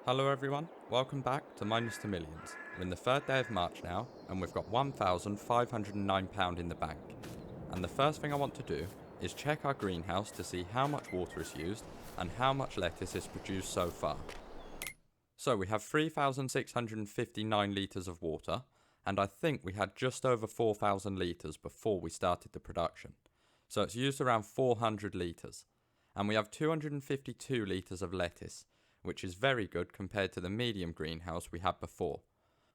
Hello everyone, welcome back to Minus to Millions. We're in the third day of March now, and we've got £1,509 in the bank. And the first thing I want to do is check our greenhouse to see how much water is used and how much lettuce is produced so far. So we have 3,659 litres of water, and I think we had just over 4,000 litres before we started the production. So it's used around 400 litres. And we have 252 litres of lettuce, which is very good compared to the medium greenhouse we had before.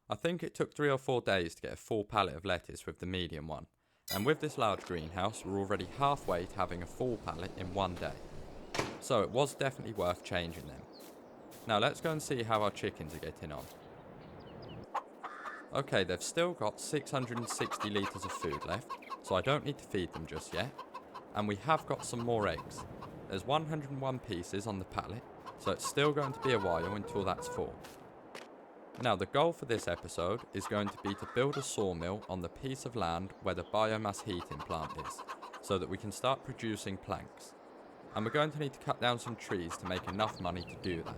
I think it took 3 or 4 days to get a full pallet of lettuce with the medium one, and with this large greenhouse we're already halfway to having a full pallet in one day. So it was definitely worth changing them. Now let's go and see how our chickens are getting on. Okay, they've still got 660 litres of food left, so I don't need to feed them just yet. And we have got some more eggs. There's 101 pieces on the pallet, so it's still going to be a while until that's full. Now the goal for this episode is going to be to build a sawmill on the piece of land where the biomass heating plant is, so that we can start producing planks. And we're going to need to cut down some trees to make enough money to do that.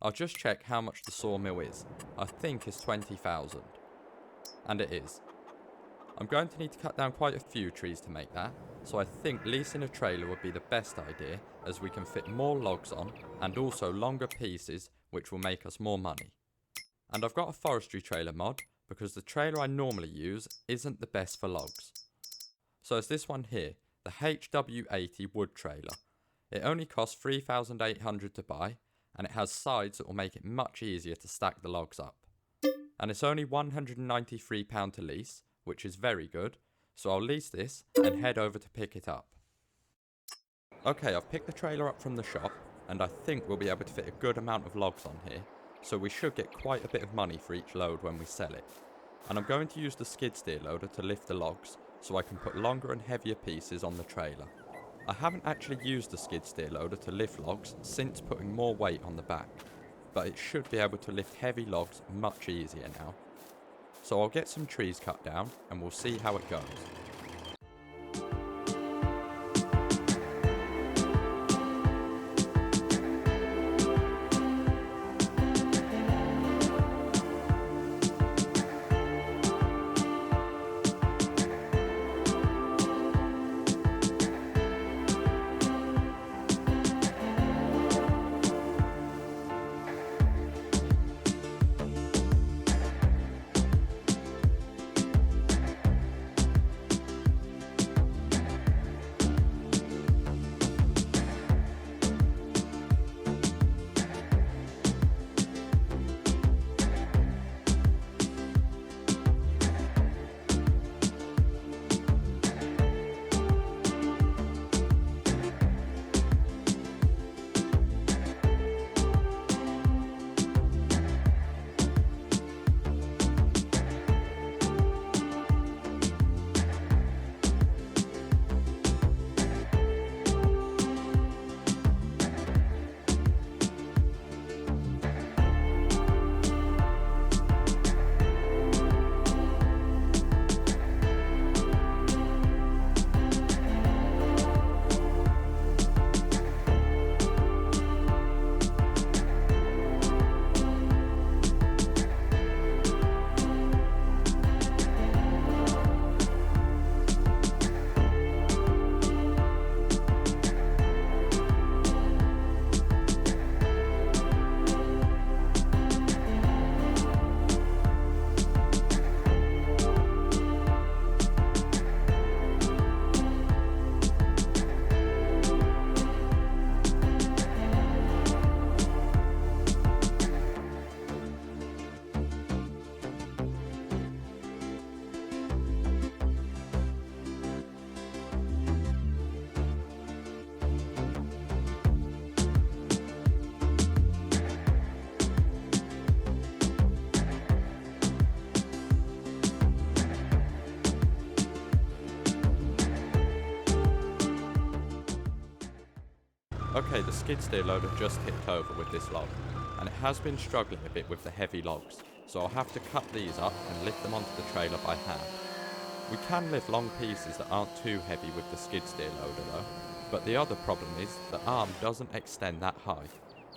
I'll just check how much the sawmill is. I think it's 20,000. And it is. I'm going to need to cut down quite a few trees to make that, so I think leasing a trailer would be the best idea, as we can fit more logs on and also longer pieces, which will make us more money. And I've got a forestry trailer mod because the trailer I normally use isn't the best for logs. So it's this one here, the HW80 wood trailer. It only costs 3,800 to buy, and it has sides that will make it much easier to stack the logs up. And it's only £193 to lease, which is very good, so I'll lease this and head over to pick it up. Okay, I've picked the trailer up from the shop, and I think we'll be able to fit a good amount of logs on here, so we should get quite a bit of money for each load when we sell it. And I'm going to use the skid steer loader to lift the logs, so I can put longer and heavier pieces on the trailer. I haven't actually used the skid steer loader to lift logs since putting more weight on the back, but it should be able to lift heavy logs much easier now. So I'll get some trees cut down and we'll see how it goes. Okay, the skid steer loader just tipped over with this log, and it has been struggling a bit with the heavy logs, so I'll have to cut these up and lift them onto the trailer by hand. We can lift long pieces that aren't too heavy with the skid steer loader though, but the other problem is the arm doesn't extend that high,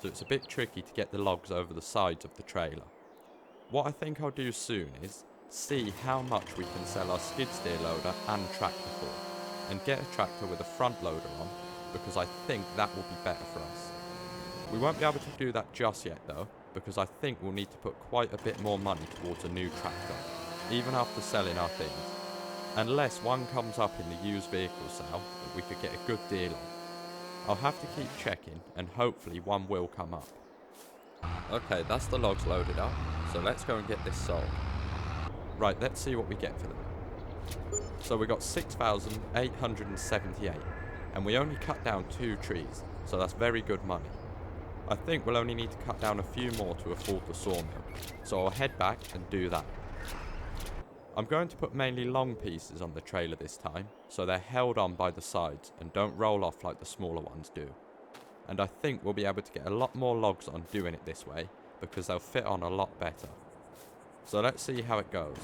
so it's a bit tricky to get the logs over the sides of the trailer. What I think I'll do soon is see how much we can sell our skid steer loader and tractor for, and get a tractor with a front loader on, because I think that will be better for us. We won't be able to do that just yet though, because I think we'll need to put quite a bit more money towards a new tractor, even after selling our things. Unless one comes up in the used vehicle sale that we could get a good deal on. I'll have to keep checking, and hopefully one will come up. Okay, that's the logs loaded up, so let's go and get this sold. Right, let's see what we get for them. So we got 6,878, and we only cut down 2 trees, so that's very good money. I think we'll only need to cut down a few more to afford the sawmill, so I'll head back and do that. I'm going to put mainly long pieces on the trailer this time, so they're held on by the sides and don't roll off like the smaller ones do. And I think we'll be able to get a lot more logs on doing it this way, because they'll fit on a lot better. So let's see how it goes.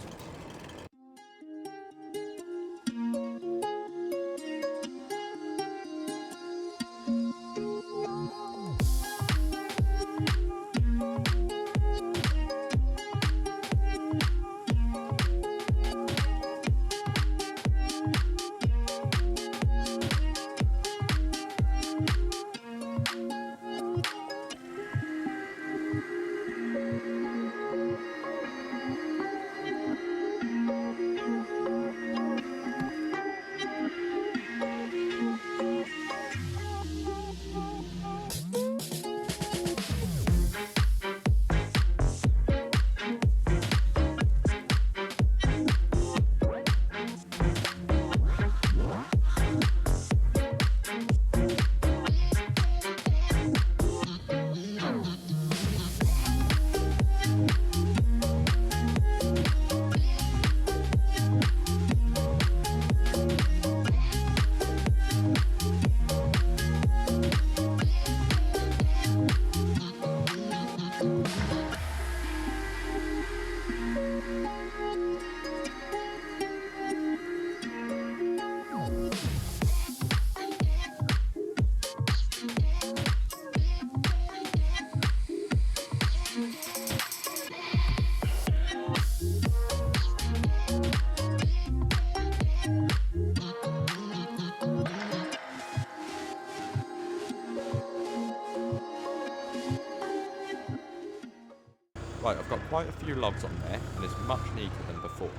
Right, I've got quite a few logs on there, and it's much neater than before.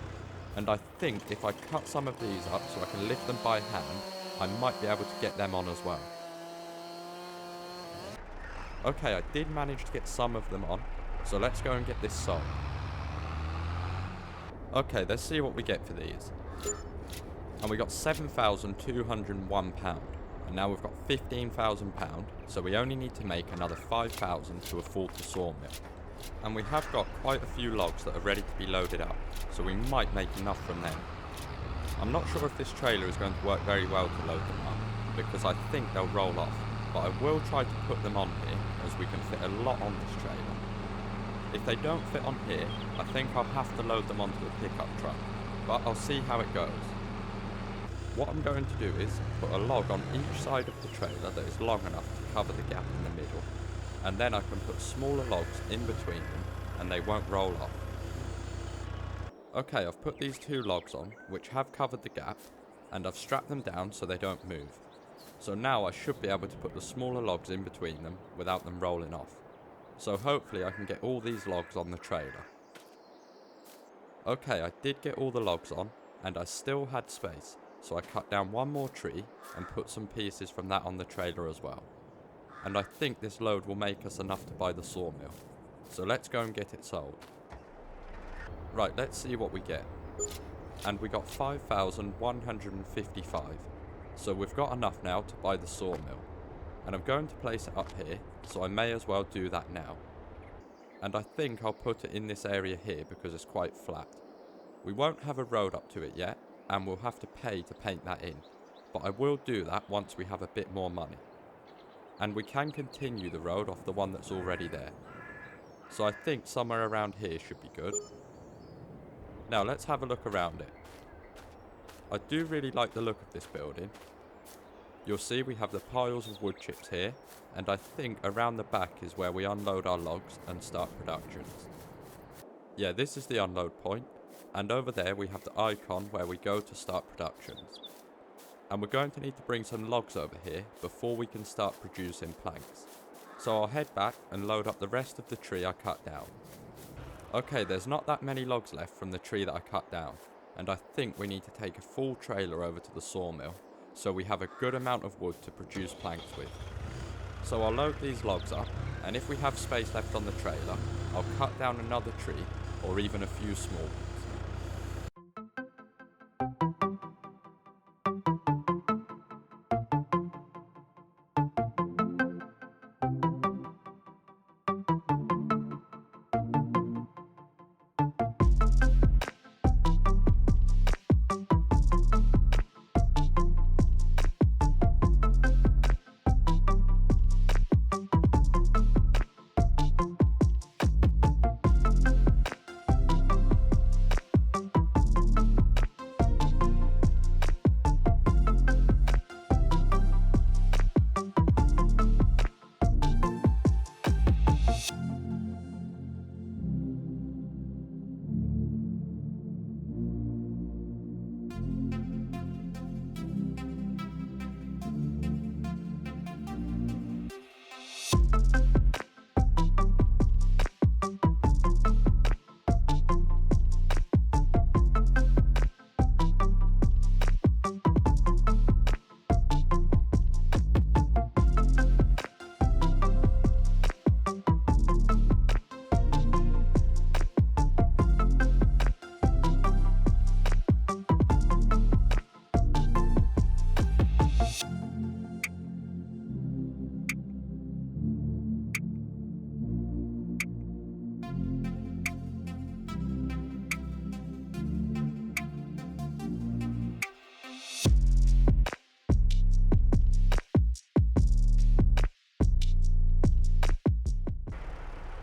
And I think if I cut some of these up so I can lift them by hand, I might be able to get them on as well. Okay, I did manage to get some of them on, so let's go and get this sold. Okay, let's see what we get for these. And we got £7,201, and now we've got £15,000, so we only need to make another 5,000 to afford the sawmill. And we have got quite a few logs that are ready to be loaded up, so we might make enough from them. I'm not sure if this trailer is going to work very well to load them up, because I think they'll roll off, but I will try to put them on here, as we can fit a lot on this trailer. If they don't fit on here, I think I'll have to load them onto a pickup truck, but I'll see how it goes. What I'm going to do is put a log on each side of the trailer that is long enough to cover the gap in the middle, and then I can put smaller logs in between them and they won't roll off. Okay, I've put these 2 logs on, which have covered the gap, and I've strapped them down so they don't move. So now I should be able to put the smaller logs in between them without them rolling off. So hopefully I can get all these logs on the trailer. Okay, I did get all the logs on, and I still had space, so I cut down one more tree and put some pieces from that on the trailer as well. And I think this load will make us enough to buy the sawmill. So let's go and get it sold. Right, let's see what we get. And we got 5,155. So we've got enough now to buy the sawmill. And I'm going to place it up here, so I may as well do that now. And I think I'll put it in this area here because it's quite flat. We won't have a road up to it yet, and we'll have to pay to paint that in. But I will do that once we have a bit more money. And we can continue the road off the one that's already there. So I think somewhere around here should be good. Now let's have a look around it. I do really like the look of this building. You'll see we have the piles of wood chips here, and I think around the back is where we unload our logs and start productions. Yeah, this is the unload point, and over there we have the icon where we go to start productions. And we're going to need to bring some logs over here before we can start producing planks. So I'll head back and load up the rest of the tree I cut down. Okay, there's not that many logs left from the tree that I cut down, and I think we need to take a full trailer over to the sawmill so we have a good amount of wood to produce planks with. So I'll load these logs up, and if we have space left on the trailer, I'll cut down another tree or even a few small ones.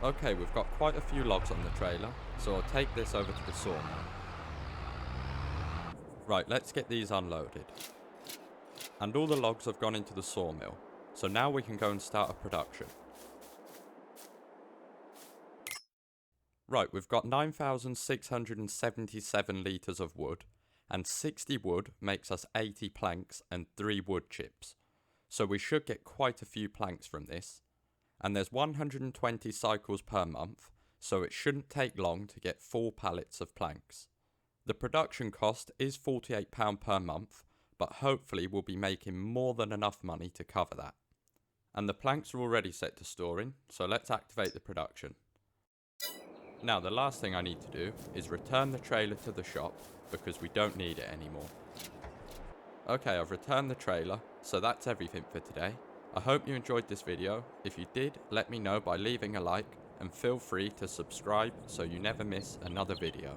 Okay, we've got quite a few logs on the trailer, so I'll take this over to the sawmill. Right, let's get these unloaded. And all the logs have gone into the sawmill, so now we can go and start a production. Right, we've got 9,677 litres of wood, and 60 wood makes us 80 planks and 3 wood chips. So we should get quite a few planks from this. And there's 120 cycles per month, so it shouldn't take long to get 4 pallets of planks. The production cost is £48 per month, but hopefully we'll be making more than enough money to cover that. And the planks are already set to storing, so let's activate the production. Now the last thing I need to do is return the trailer to the shop because we don't need it anymore. Okay, I've returned the trailer, so that's everything for today. I hope you enjoyed this video. If you did, let me know by leaving a like and feel free to subscribe so you never miss another video.